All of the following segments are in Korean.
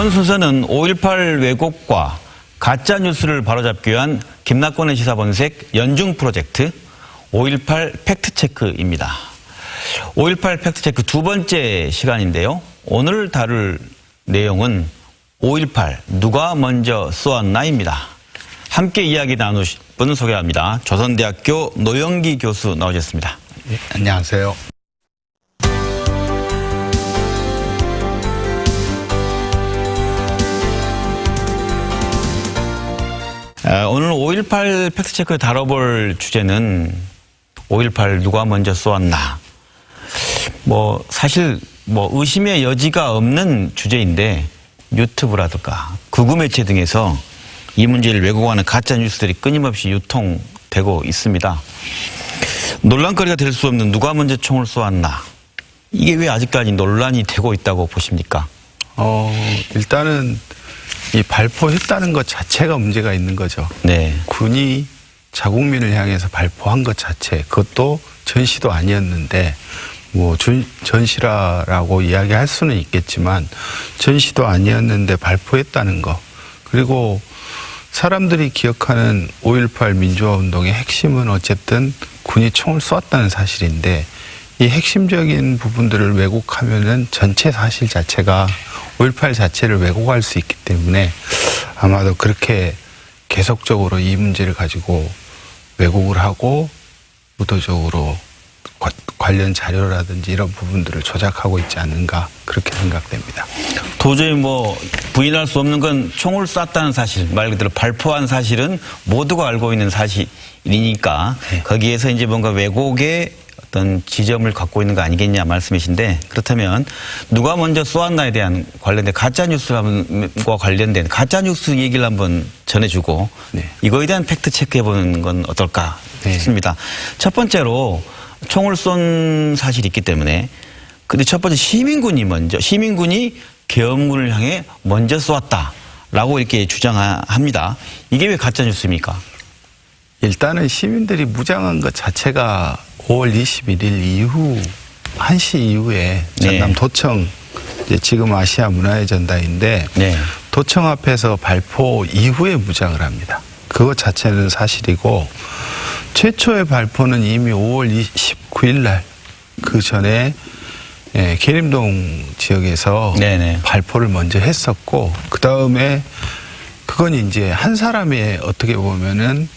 이번 순서는 5.18 왜곡과 가짜 뉴스를 바로잡기 위한 김낙곤의 시사본색 연중 프로젝트 5.18 팩트체크입니다. 5.18 팩트체크 두 번째 시간인데요. 오늘 다룰 내용은 5.18 누가 먼저 쏘았나입니다. 함께 이야기 나누실 분 소개합니다. 조선대학교 노영기 교수 나오셨습니다. 네, 안녕하세요. 오늘 5.18 팩트체크 다뤄볼 주제는 5.18 누가 먼저 쏘았나. 사실 의심의 여지가 없는 주제인데 유튜브라든가 극우 매체 등에서 이 문제를 왜곡하는 가짜 뉴스들이 끊임없이 유통되고 있습니다. 논란거리가 될 수 없는 누가 먼저 총을 쏘았나. 이게 왜 아직까지 논란이 되고 있다고 보십니까? 일단은 이 발포했다는 것 자체가 문제가 있는 거죠. 네. 군이 자국민을 향해서 발포한 것 자체, 그것도 전시도 아니었는데 전시라고 이야기할 수는 있겠지만 전시도 아니었는데 발포했다는 거. 그리고 사람들이 기억하는 5.18 민주화운동의 핵심은 어쨌든 군이 총을 쏘았다는 사실인데 이 핵심적인 부분들을 왜곡하면은 전체 사실 자체가 5.18 자체를 왜곡할 수 있기 때문에 아마도 그렇게 계속적으로 이 문제를 가지고 왜곡을 하고 의도적으로 관련 자료라든지 이런 부분들을 조작하고 있지 않는가 그렇게 생각됩니다. 도저히 부인할 수 없는 건 총을 쐈다는 사실, 말 그대로 발포한 사실은 모두가 알고 있는 사실이니까 네. 거기에서 이제 뭔가 왜곡의 어떤 지점을 갖고 있는 거 아니겠냐 말씀이신데, 그렇다면 누가 먼저 쏘았나에 대한 관련된 가짜뉴스와 관련된 가짜뉴스 얘기를 한번 전해주고 네. 이거에 대한 팩트 체크해보는 건 어떨까 싶습니다. 첫 번째로 총을 쏜 사실이 있기 때문에, 근데 첫 번째 시민군이 계엄군을 향해 먼저 쏘았다라고 이렇게 주장합니다. 이게 왜 가짜뉴스입니까? 일단은 시민들이 무장한 것 자체가 5월 21일 이후 1시 이후에 전남 도청, 이제 지금 아시아 문화의 전당인데 네. 도청 앞에서 발포 이후에 무장을 합니다. 그것 자체는 사실이고 최초의 발포는 이미 5월 29일 날 그 전에 계림동 지역에서 네네. 발포를 먼저 했었고, 그 다음에 그건 이제 한 사람의 어떻게 보면은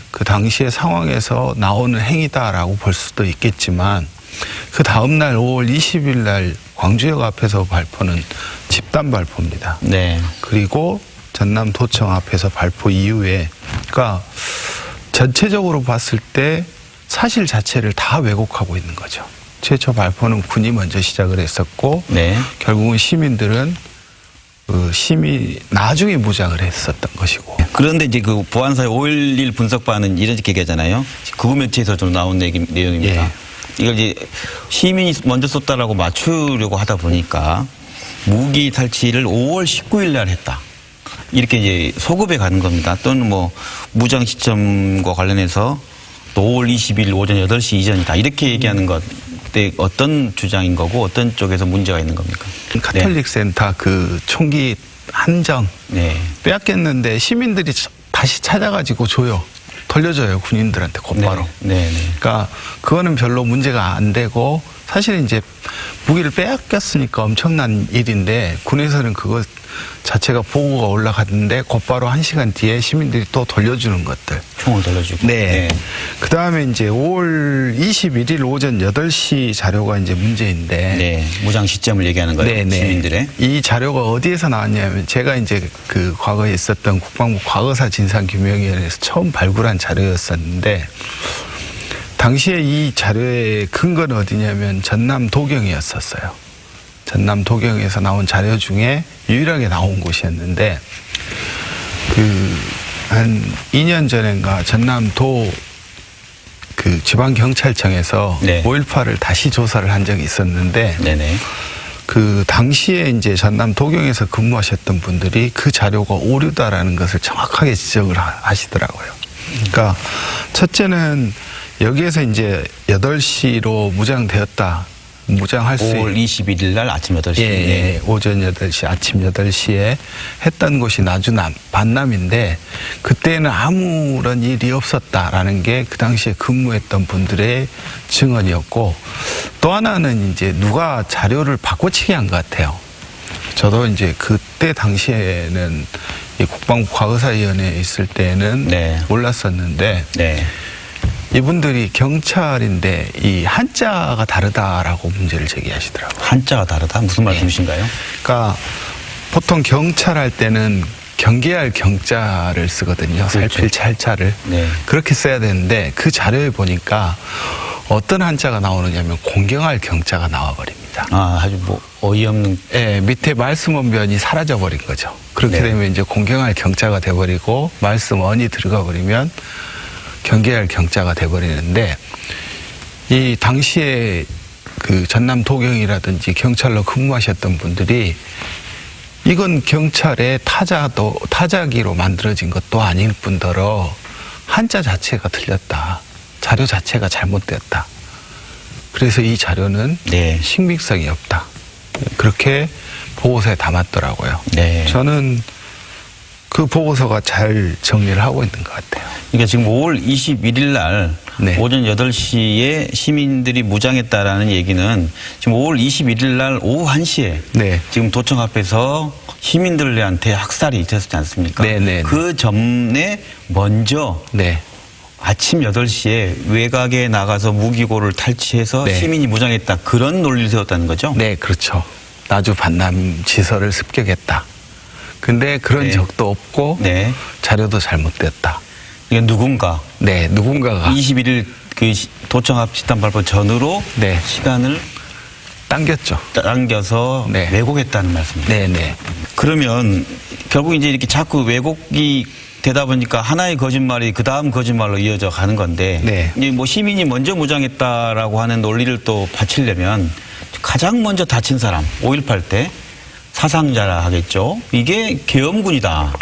그 당시의 상황에서 나오는 행위다라고 볼 수도 있겠지만, 그 다음날 5월 20일 날 광주역 앞에서 발포는 집단 발포입니다. 네. 그리고 전남 도청 앞에서 발포 이후에, 그러니까 전체적으로 봤을 때 사실 자체를 다 왜곡하고 있는 거죠. 최초 발포는 군이 먼저 시작을 했었고, 네. 결국은 시민들은 나중에 무장을 했었던 것이고. 그런데 이제 그 보안사의 5.11 분석반은 이렇게 얘기하잖아요. 극우 매체에서 좀 나온 내용입니다. 예. 이걸 이제 시민이 먼저 쏟다라고 맞추려고 하다 보니까 무기 탈취를 5월 19일 날 했다. 이렇게 이제 소급해 가는 겁니다. 또는 무장 시점과 관련해서 또 5월 20일 오전 8시 이전이다. 이렇게 얘기하는 것. 그때 어떤 주장인 거고 어떤 쪽에서 문제가 있는 겁니까? 카톨릭 센터 그 총기 한정 빼앗겼는데 시민들이 다시 찾아가지고 돌려줘요. 군인들한테 곧바로. 그러니까 그거는 별로 문제가 안 되고, 사실 이제 무기를 빼앗겼으니까 엄청난 일인데 군에서는 그거 자체가 보고가 올라갔는데 곧바로 1시간 뒤에 시민들이 또 돌려주는 것들. 총을 돌려주고. 네. 그 다음에 이제 5월 21일 오전 8시 자료가 이제 문제인데. 네. 무장 시점을 얘기하는 거예요. 네네. 시민들의. 이 자료가 어디에서 나왔냐면, 제가 이제 그 과거에 있었던 국방부 과거사 진상규명위원회에서 처음 발굴한 자료였었는데, 당시에 이 자료의 근거는 어디냐면 전남 도경이었었어요. 전남 도경에서 나온 자료 중에 유일하게 나온 곳이었는데, 한 2년 전인가 전남도 그 지방경찰청에서 5.18을 다시 조사를 한 적이 있었는데, 그 당시에 이제 전남 도경에서 근무하셨던 분들이 그 자료가 오류다라는 것을 정확하게 지적을 하시더라고요. 그러니까 첫째는 여기에서 이제 8시로 무장되었다. 무장할 수 5월 21일 날 아침 8시. 예, 오전 8시, 아침 8시에 했던 곳이 나주 반남인데 그때는 아무런 일이 없었다라는 게 그 당시에 근무했던 분들의 증언이었고 또 하나는 이제 누가 자료를 바꿔치기 한 것 같아요. 저도 이제 그때 당시에는 이 국방부 과거사위원회에 있을 때는 네. 몰랐었는데 네. 이분들이 경찰인데 이 한자가 다르다라고 문제를 제기하시더라고요. 한자가 다르다? 무슨 말씀이신가요? 그러니까 보통 경찰 할 때는 경계할 경자를 쓰거든요. 살필 찰자를. 네. 그렇게 써야 되는데 그 자료에 보니까 어떤 한자가 나오느냐면 공경할 경자가 나와버립니다. 아, 아주 뭐 어이없는. 예, 밑에 말씀 원변이 사라져버린 거죠. 그렇게 네. 되면 이제 공경할 경자가 돼버리고 말씀 원이 들어가 버리면 경계할 경자가 돼버리는데 이 당시에 그 전남 도경이라든지 경찰로 근무하셨던 분들이 이건 경찰의 타자기로 만들어진 것도 아닐 뿐더러 한자 자체가 틀렸다. 자료 자체가 잘못되었다. 그래서 이 자료는 네. 신빙성이 없다. 그렇게 보고서에 담았더라고요. 네. 저는 그 보고서가 잘 정리를 하고 있는 것 같아요. 그러니까 지금 5월 21일 날 네. 오전 8시에 시민들이 무장했다라는 얘기는 지금 5월 21일 날 오후 1시에 네. 지금 도청 앞에서 시민들한테 학살이 있었지 않습니까? 네, 네, 네. 그 전에 먼저 네. 아침 8시에 외곽에 나가서 무기고를 탈취해서 네. 시민이 무장했다. 그런 논리를 세웠다는 거죠? 네, 그렇죠. 나주 반남 지서를 습격했다. 근데 그런 네. 적도 없고 네. 자료도 잘못됐다. 이게 누군가 네, 누군가가 21일 그 도청 앞 집단 발표 전으로 네. 시간을 당겼죠. 당겨서 네. 왜곡했다는 말씀입니다. 네, 네. 그러면 결국 이제 이렇게 자꾸 왜곡이 되다 보니까 하나의 거짓말이 그 다음 거짓말로 이어져 가는 건데 네. 이제 뭐 시민이 먼저 무장했다라고 하는 논리를 또 바치려면 가장 먼저 다친 사람 5.18 때 사상자라 하겠죠. 이게 계엄군이다.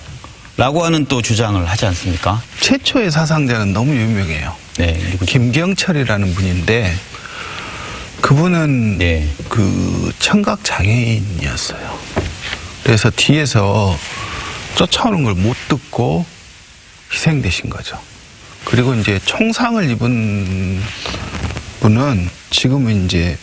라고 하는 또 주장을 하지 않습니까? 최초의 사상자는 너무 유명해요. 네. 그리고 김경철이라는 분인데 그분은 네. 그 청각 장애인이었어요. 그래서 뒤에서 쫓아오는 걸 못 듣고 희생되신 거죠. 그리고 이제 총상을 입은 분은 지금은 이제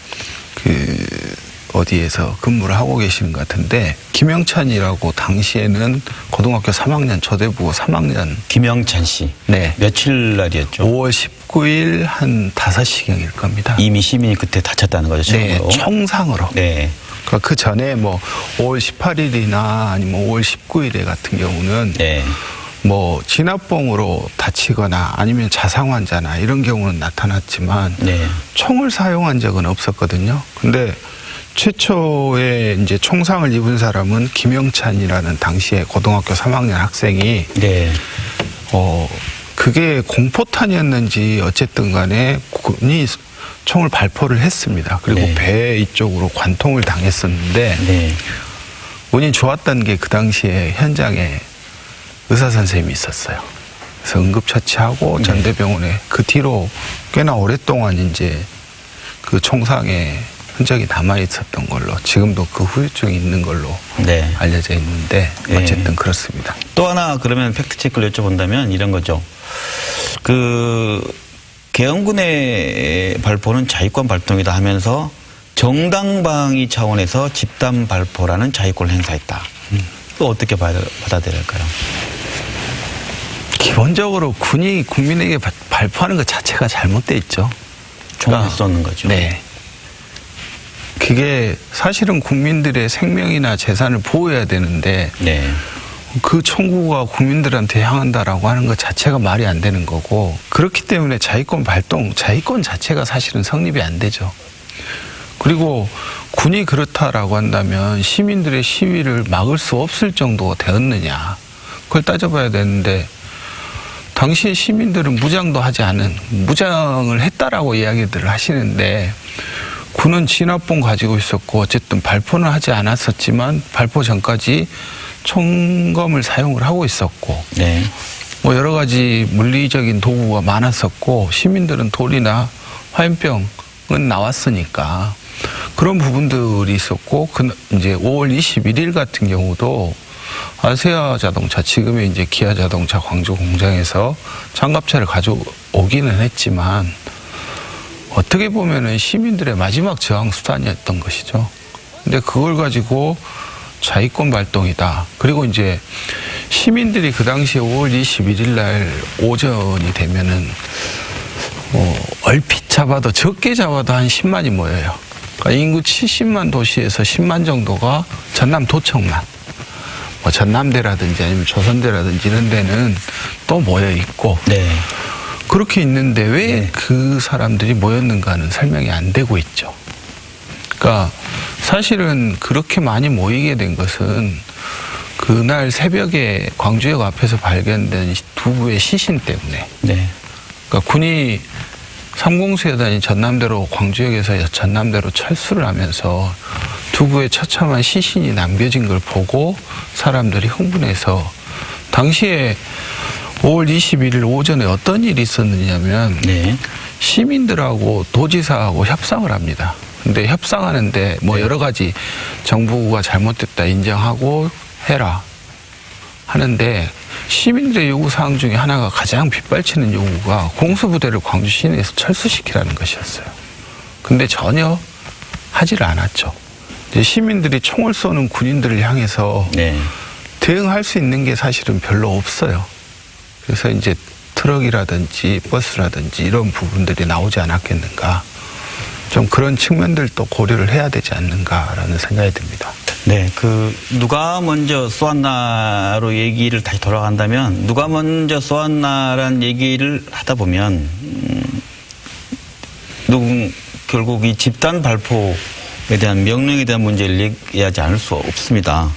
그 어디에서 근무를 하고 계시는 것 같은데 김영찬이라고 당시에는 고등학교 3학년 조대부 3학년 김영찬 씨. 네. 며칠 날이었죠? 5월 19일 한 5시경일 겁니다. 이미 시민이 그때 다쳤다는 거죠. 네, 처음으로. 총상으로. 네. 그러니까 그 전에 뭐 5월 18일이나 아니면 5월 19일에 같은 경우는 네. 뭐 진압봉으로 다치거나 아니면 자상환자나 이런 경우는 나타났지만 네. 총을 사용한 적은 없었거든요. 근데 최초에 이제 총상을 입은 사람은 김영찬이라는 당시에 고등학교 3학년 학생이 네. 그게 공포탄이었는지 어쨌든 간에 군이 총을 발포를 했습니다. 그리고 네. 배 이쪽으로 관통을 당했었는데 네. 운이 좋았던 게 그 당시에 현장에 의사 선생님이 있었어요. 그래서 응급처치하고 네. 전대병원에 그 뒤로 꽤나 오랫동안 이제 그 총상에 흔적이 남아 있었던 걸로 지금도 그 후유증이 있는 걸로 네. 알려져 있는데 어쨌든 그렇습니다. 또 하나 그러면 팩트 체크를 여쭤본다면 이런 거죠. 그 계엄군의 발포는 자위권 발동이다 하면서 정당방위 차원에서 집단 발포라는 자위권을 행사했다. 또 어떻게 받아들일까요? 기본적으로 군이 국민에게 발포하는 것 자체가 잘못돼 있죠. 총을 쏘는 거죠. 네. 그게 사실은 국민들의 생명이나 재산을 보호해야 되는데 네. 그 총구가 국민들한테 향한다라고 하는 것 자체가 말이 안 되는 거고 그렇기 때문에 자위권 발동, 자위권 자체가 사실은 성립이 안 되죠. 그리고 군이 그렇다라고 한다면 시민들의 시위를 막을 수 없을 정도가 되었느냐 그걸 따져봐야 되는데 당시에 시민들은 무장도 하지 않은 무장을 했다라고 이야기들을 하시는데 군은 진압봉 가지고 있었고 어쨌든 발포는 하지 않았었지만 발포 전까지 총검을 사용을 하고 있었고 네. 뭐 여러 가지 물리적인 도구가 많았었고 시민들은 돌이나 화염병은 나왔으니까 그런 부분들이 있었고, 이제 5월 21일 같은 경우도 아세아 자동차, 지금의 이제 기아 자동차 광주 공장에서 장갑차를 가져오기는 했지만, 어떻게 보면은 시민들의 마지막 저항 수단이었던 것이죠. 근데 그걸 가지고 자위권 발동이다. 그리고 이제 시민들이 그 당시에 5월 21일 날 오전이 되면은 얼핏 잡아도 적게 잡아도 한 10만이 모여요. 그러니까 인구 70만 도시에서 10만 정도가 전남 도청만, 뭐 전남대라든지 아니면 조선대라든지 이런 데는 또 모여 있고, 네. 그렇게 있는데 왜 네. 그 사람들이 모였는가는 설명이 안 되고 있죠. 그러니까 사실은 그렇게 많이 모이게 된 것은 그날 새벽에 광주역 앞에서 발견된 두 구의 시신 때문에. 네. 그러니까 군이 3공수여단이 전남대로 광주역에서 전남대로 철수를 하면서 두 구의 처참한 시신이 남겨진 걸 보고 사람들이 흥분해서, 당시에 5월 21일 오전에 어떤 일이 있었느냐면 네. 시민들하고 도지사하고 협상을 합니다. 근데 협상하는데 뭐 여러 가지 정부가 잘못됐다 인정하고 해라 하는데, 시민들의 요구사항 중에 하나가, 가장 빗발치는 요구가 공수부대를 광주 시내에서 철수시키라는 것이었어요. 근데 전혀 하지를 않았죠. 이제 시민들이 총을 쏘는 군인들을 향해서 네. 대응할 수 있는 게 사실은 별로 없어요. 그래서 이제 트럭이라든지 버스라든지 이런 부분들이 나오지 않았겠는가. 좀 그런 측면들도 고려를 해야 되지 않는가라는 생각이 듭니다. 네, 누가 먼저 쏘았나로 얘기를 다시 돌아간다면, 누가 먼저 쏘았나라는 얘기를 하다 보면, 결국 이 집단 발포에 대한 명령에 대한 문제를 얘기하지 않을 수 없습니다.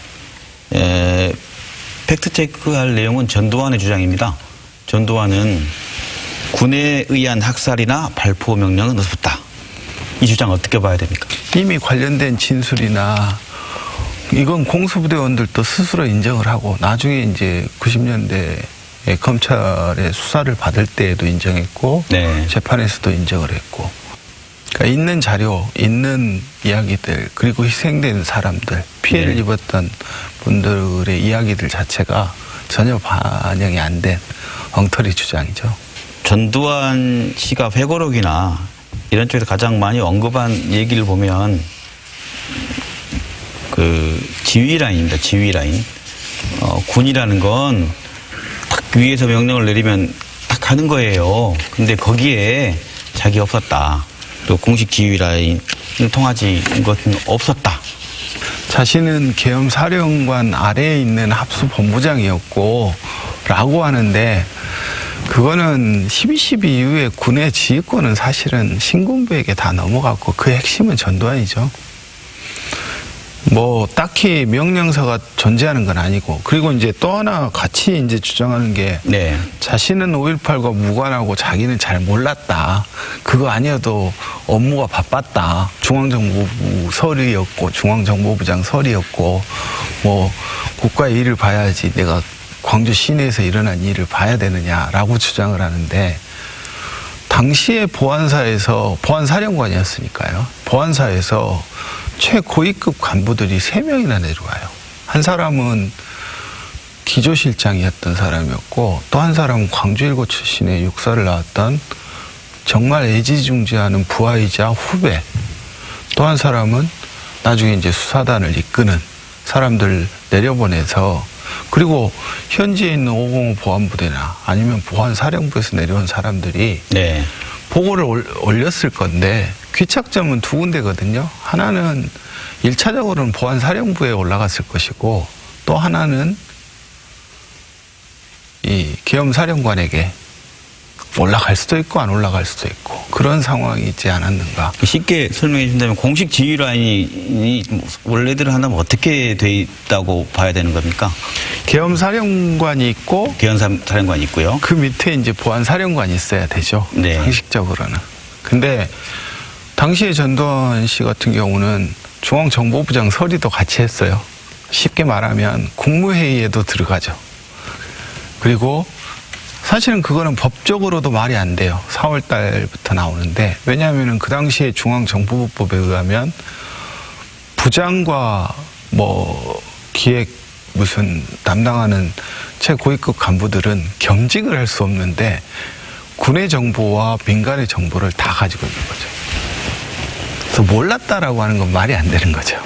팩트체크할 내용은 전두환의 주장입니다. 전두환은 군에 의한 학살이나 발포 명령은 없었다. 이 주장 어떻게 봐야 됩니까? 이미 관련된 진술이나 이건 공수부대원들도 스스로 인정을 하고, 나중에 이제 90년대에 검찰의 수사를 받을 때에도 인정했고, 네. 재판에서도 인정을 했고, 그러니까 있는 자료, 있는 이야기들, 그리고 희생된 사람들, 피해를 네. 입었던 분들의 이야기들 자체가 전혀 반영이 안 된 엉터리 주장이죠. 전두환 씨가 회고록이나 이런 쪽에서 가장 많이 언급한 얘기를 보면 지휘라인입니다. 지휘라인. 군이라는 건 딱 위에서 명령을 내리면 딱 하는 거예요. 근데 거기에 자기 없었다. 또 공식 지휘라인을 통하지 것은 없었다. 자신은 계엄사령관 아래에 있는 합수본부장이었고 라고 하는데, 그거는 12.12 이후에 군의 지휘권은 사실은 신군부에게 다 넘어갔고, 그 핵심은 전두환이죠. 뭐 딱히 명령서가 존재하는 건 아니고, 그리고 이제 또 하나 같이 이제 주장하는 게, 네. 자신은 5.18과 무관하고 자기는 잘 몰랐다. 그거 아니어도 업무가 바빴다. 중앙정보부 설이었고, 중앙정보부장 설이었고, 뭐 국가의 일을 봐야지 내가 광주 시내에서 일어난 일을 봐야 되느냐라고 주장을 하는데, 당시에 보안사령관이었으니까요. 보안사에서 최고위급 간부들이 3명이나 내려와요. 한 사람은 기조실장이었던 사람이었고, 또 한 사람은 광주1고 출신의 육사를 나왔던 정말 애지중지하는 부하이자 후배, 또 한 사람은 나중에 이제 수사단을 이끄는 사람들 내려보내서, 그리고 현지에 있는 505 보안부대나 아니면 보안사령부에서 내려온 사람들이 네. 보고를 올렸을 건데, 귀착점은 두 군데거든요. 하나는 1차적으로는 보안사령부에 올라갔을 것이고, 또 하나는 이 계엄사령관에게 올라갈 수도 있고 안 올라갈 수도 있고, 그런 상황이 있지 않았는가. 쉽게 설명해 주신다면, 공식 지휘 라인이 원래대로 한다면 어떻게 돼 있다고 봐야 되는 겁니까? 계엄사령관이 있고, 계엄사령관이 있고요. 그 밑에 이제 보안사령관이 있어야 되죠. 네. 상식적으로는. 근데 당시에 전두환 씨 같은 경우는 중앙정보부장 서리도 같이 했어요. 쉽게 말하면 국무회의에도 들어가죠. 그리고 사실은 그거는 법적으로도 말이 안 돼요. 4월 달부터 나오는데, 왜냐하면 그 당시에 중앙정보법에 의하면 부장과 뭐 기획 무슨 담당하는 최고위급 간부들은 겸직을 할 수 없는데 군의 정보와 민간의 정보를 다 가지고 있는 거죠. 그래서 몰랐다라고 하는 건 말이 안 되는 거죠.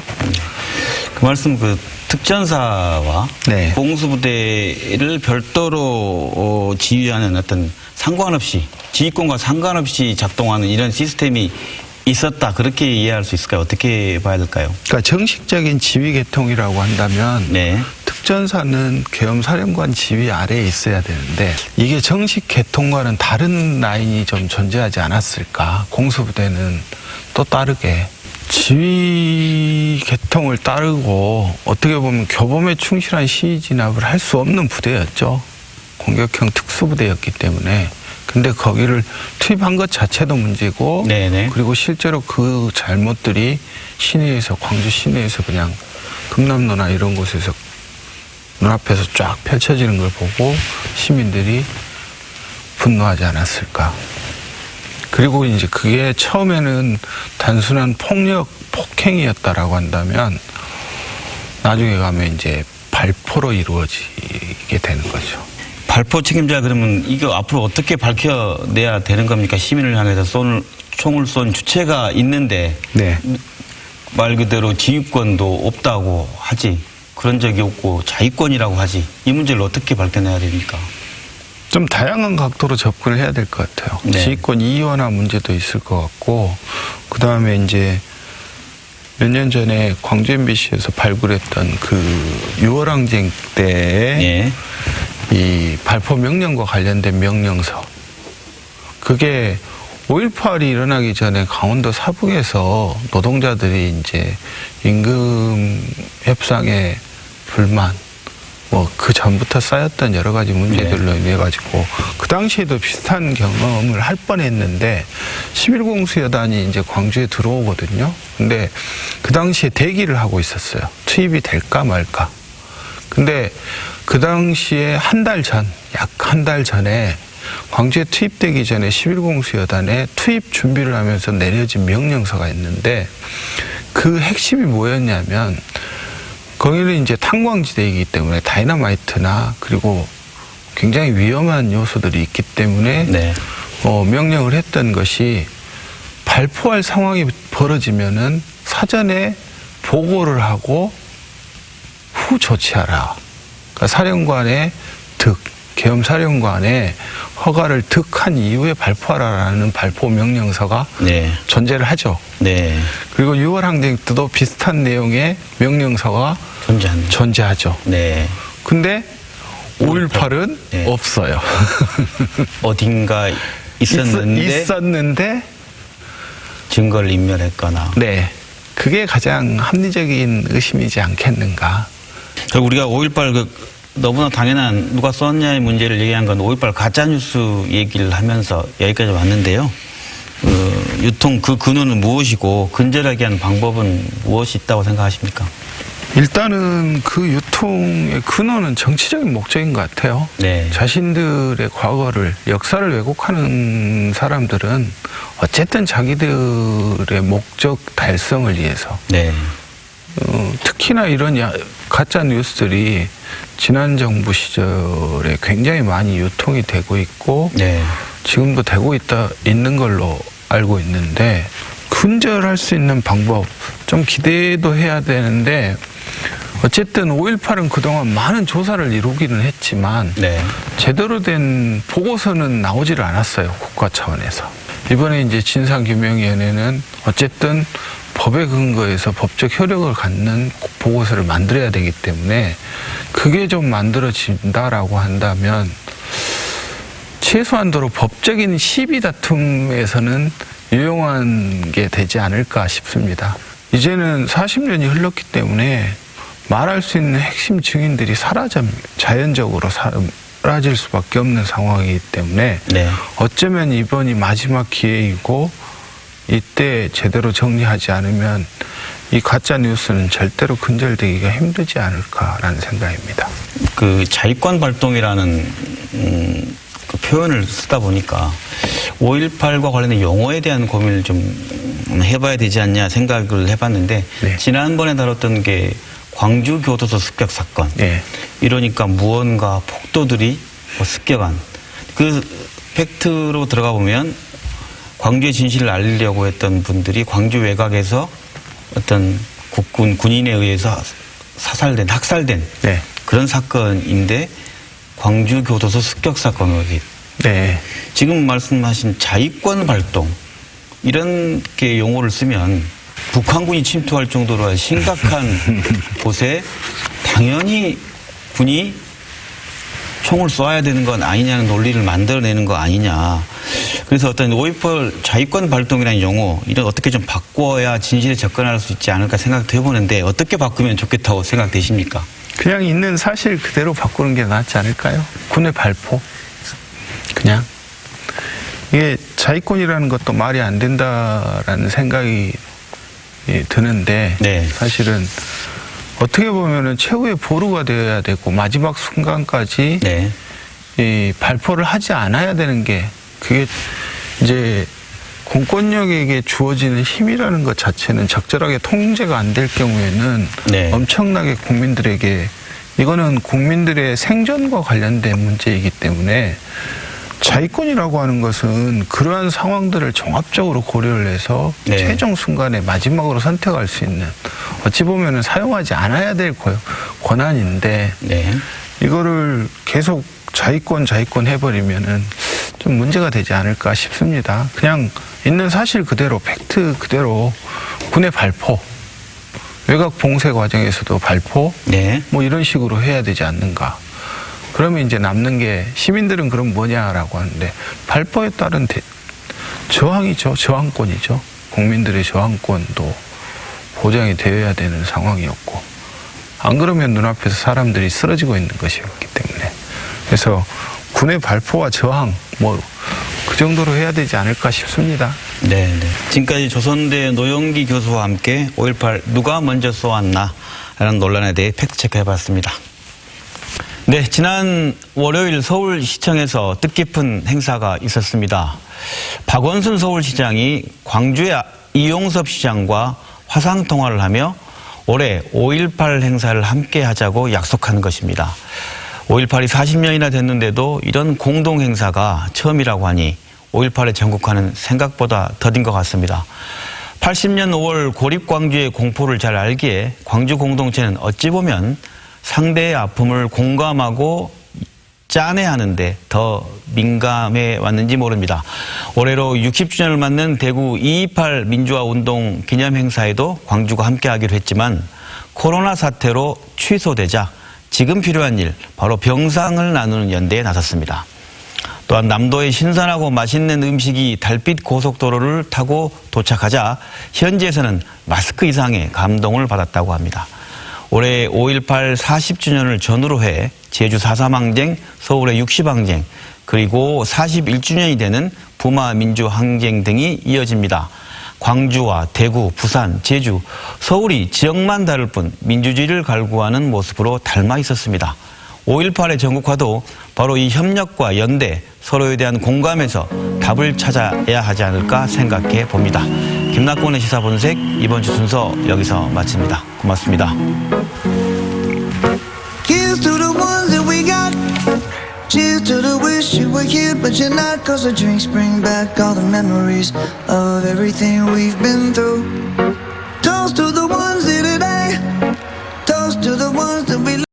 그 말씀 특전사와 네. 공수부대를 별도로 지휘하는 어떤 상관없이 지휘권과 상관없이 작동하는 이런 시스템이 있었다, 그렇게 이해할 수 있을까요? 어떻게 봐야 될까요? 그러니까 정식적인 지휘 계통이라고 한다면 네. 특전사는 계엄사령관 지휘 아래에 있어야 되는데 이게 정식 계통과는 다른 라인이 좀 존재하지 않았을까. 공수부대는 또 다르게 지휘 계통을 따르고 어떻게 보면 교범에 충실한 시위 진압을 할 수 없는 부대였죠. 공격형 특수부대였기 때문에. 근데 거기를 투입한 것 자체도 문제고, 네네. 그리고 실제로 그 잘못들이 시내에서, 광주 시내에서 그냥 금남로나 이런 곳에서 눈앞에서 쫙 펼쳐지는 걸 보고 시민들이 분노하지 않았을까. 그리고 이제 그게 처음에는 단순한 폭행이었다라고 한다면 나중에 가면 이제 발포로 이루어지게 되는 거죠. 발포 책임자, 그러면 이거 앞으로 어떻게 밝혀내야 되는 겁니까? 시민을 향해서 총을 쏜 주체가 있는데 네. 말 그대로 지휘권도 없다고 하지, 그런 적이 없고 자위권이라고 하지, 이 문제를 어떻게 밝혀내야 됩니까? 좀 다양한 각도로 접근을 해야 될 것 같아요. 네. 지휘권 이원화 문제도 있을 것 같고, 그 다음에 이제 몇 년 전에 광주 MBC에서 발굴했던 그 6월 항쟁 때의 예. 이 발포 명령과 관련된 명령서, 그게 5.18이 일어나기 전에 강원도 사북에서 노동자들이 이제 임금 협상에 불만, 뭐 그 전부터 쌓였던 여러 가지 문제들로 인해 가지고 그 당시에도 비슷한 경험을 할 뻔했는데 11공수여단이 이제 광주에 들어오거든요. 근데 그 당시에 대기를 하고 있었어요. 투입이 될까 말까. 근데 그 당시에 한 달 전, 약 한 달 전에 광주에 투입되기 전에 11공수여단에 투입 준비를 하면서 내려진 명령서가 있는데 그 핵심이 뭐였냐면, 거기는 이제 탄광지대이기 때문에 다이너마이트나 그리고 굉장히 위험한 요소들이 있기 때문에 네. 명령을 했던 것이 발포할 상황이 벌어지면은 사전에 보고를 하고 후 조치하라. 그러니까 사령관의 계엄사령관의 허가를 득한 이후에 발포하라라는 발포 명령서가 네. 존재를 하죠. 네. 그리고 6월 항쟁 때도 비슷한 내용의 명령서가 존재하죠. 네. 근데 5.18은 네. 없어요. 어딘가 있었는데 있었는데 증거를 인멸했거나. 네. 그게 가장 합리적인 의심이지 않겠는가. 결국 우리가 5.18 너무나 당연한 누가 썼냐의 문제를 얘기한 건 5.18 가짜뉴스 얘기를 하면서 여기까지 왔는데요. 유통 그 근원은 무엇이고 근절하게 하는 방법은 무엇이 있다고 생각하십니까? 일단은 그 유통의 근원은 정치적인 목적인 것 같아요. 네. 자신들의 과거를, 역사를 왜곡하는 사람들은 어쨌든 자기들의 목적 달성을 위해서. 네. 특히나 이런 가짜 뉴스들이 지난 정부 시절에 굉장히 많이 유통이 되고 있고, 네. 지금도 되고 있는 걸로 알고 있는데, 근절할 수 있는 방법 좀 기대도 해야 되는데, 어쨌든 5.18은 그동안 많은 조사를 이루기는 했지만 네. 제대로 된 보고서는 나오지를 않았어요. 국가 차원에서. 이번에 이제 진상규명위원회는 어쨌든 법에 근거해서 법적 효력을 갖는 보고서를 만들어야 되기 때문에 그게 좀 만들어진다라고 한다면 최소한도로 법적인 시비 다툼에서는 유용한 게 되지 않을까 싶습니다. 이제는 40년이 흘렀기 때문에 말할 수 있는 핵심 증인들이 자연적으로 사라질 수밖에 없는 상황이기 때문에 네. 어쩌면 이번이 마지막 기회이고 이때 제대로 정리하지 않으면 이 가짜 뉴스는 절대로 근절되기가 힘들지 않을까라는 생각입니다. 그 자위권 발동이라는 그 표현을 쓰다 보니까 5.18과 관련된 용어에 대한 고민을 좀 해봐야 되지 않냐 생각을 해봤는데 네. 지난번에 다뤘던 게 광주 교도소 습격 사건. 네. 이러니까 무언가 폭도들이 습격한 그 팩트로 들어가 보면 광주의 진실을 알리려고 했던 분들이 광주 외곽에서 어떤 군인에 의해서 학살된 네. 그런 사건인데 광주 교도소 습격 사건으로 네. 지금 말씀하신 자위권 발동 이런 게 용어를 쓰면 북한군이 침투할 정도로 심각한 곳에 당연히 군이 총을 쏴야 되는 건 아니냐는 논리를 만들어내는 거 아니냐. 그래서 어떤 5.18 자위권 발동이라는 용어 이런 어떻게 좀 바꿔야 진실에 접근할 수 있지 않을까 생각도 해보는데 어떻게 바꾸면 좋겠다고 생각되십니까? 그냥 있는 사실 그대로 바꾸는 게 낫지 않을까요? 군의 발포. 그냥. 이게 자위권이라는 것도 말이 안 된다라는 생각이 드는데 네. 사실은 어떻게 보면은 최후의 보루가 되어야 되고 마지막 순간까지 네. 이 발포를 하지 않아야 되는 게 그게 이제 공권력에게 주어지는 힘이라는 것 자체는 적절하게 통제가 안 될 경우에는 네. 엄청나게 국민들에게 이거는 국민들의 생존과 관련된 문제이기 때문에 자위권이라고 하는 것은 그러한 상황들을 종합적으로 고려를 해서 네. 최종 순간에 마지막으로 선택할 수 있는 어찌 보면은 사용하지 않아야 될 권한인데 네. 이거를 계속 자위권 해버리면은 좀 문제가 되지 않을까 싶습니다. 그냥 있는 사실 그대로 팩트 그대로 군의 발포, 외곽 봉쇄 과정에서도 발포, 네. 뭐 이런 식으로 해야 되지 않는가. 그러면 이제 남는 게 시민들은 그럼 뭐냐라고 하는데 발포에 따른 저항이죠. 저항권이죠. 국민들의 저항권도 보장이 되어야 되는 상황이었고 안 그러면 눈앞에서 사람들이 쓰러지고 있는 것이었기 때문에 그래서 군의 발포와 저항 뭐 그 정도로 해야 되지 않을까 싶습니다. 네, 네. 지금까지 조선대 노영기 교수와 함께 5.18 누가 먼저 쏘았나 라는 논란에 대해 팩트체크 해봤습니다. 네, 지난 월요일 서울시청에서 뜻깊은 행사가 있었습니다. 박원순 서울시장이 광주의 이용섭 시장과 화상통화를 하며 올해 5.18 행사를 함께 하자고 약속한 것입니다. 5.18이 40년이나 됐는데도 이런 공동행사가 처음이라고 하니 5.18의 전국화는 생각보다 더딘 것 같습니다. 80년 5월 고립광주의 공포를 잘 알기에 광주 공동체는 어찌 보면 상대의 아픔을 공감하고 짠해하는데 더 민감해 왔는지 모릅니다. 올해로 60주년을 맞는 대구 2.28 민주화운동 기념행사에도 광주가 함께하기로 했지만 코로나 사태로 취소되자 지금 필요한 일, 바로 병상을 나누는 연대에 나섰습니다. 또한 남도의 신선하고 맛있는 음식이 달빛 고속도로를 타고 도착하자 현지에서는 마스크 이상의 감동을 받았다고 합니다. 올해 5.18 40주년을 전후로 해 제주 4.3항쟁, 서울의 60항쟁, 그리고 41주년이 되는 부마 민주항쟁 등이 이어집니다. 광주와 대구, 부산, 제주, 서울이 지역만 다를 뿐 민주주의를 갈구하는 모습으로 닮아 있었습니다. 5.18의 전국화도 바로 이 협력과 연대, 서로에 대한 공감에서 답을 찾아야 하지 않을까 생각해 봅니다. 김낙곤의 시사본색 이번 주 순서 여기서 마칩니다. 고맙습니다. Here's to the ones that we got. Cheers to the wish you were here but you're not. Cause the drinks bring back all the memories of everything we've been through.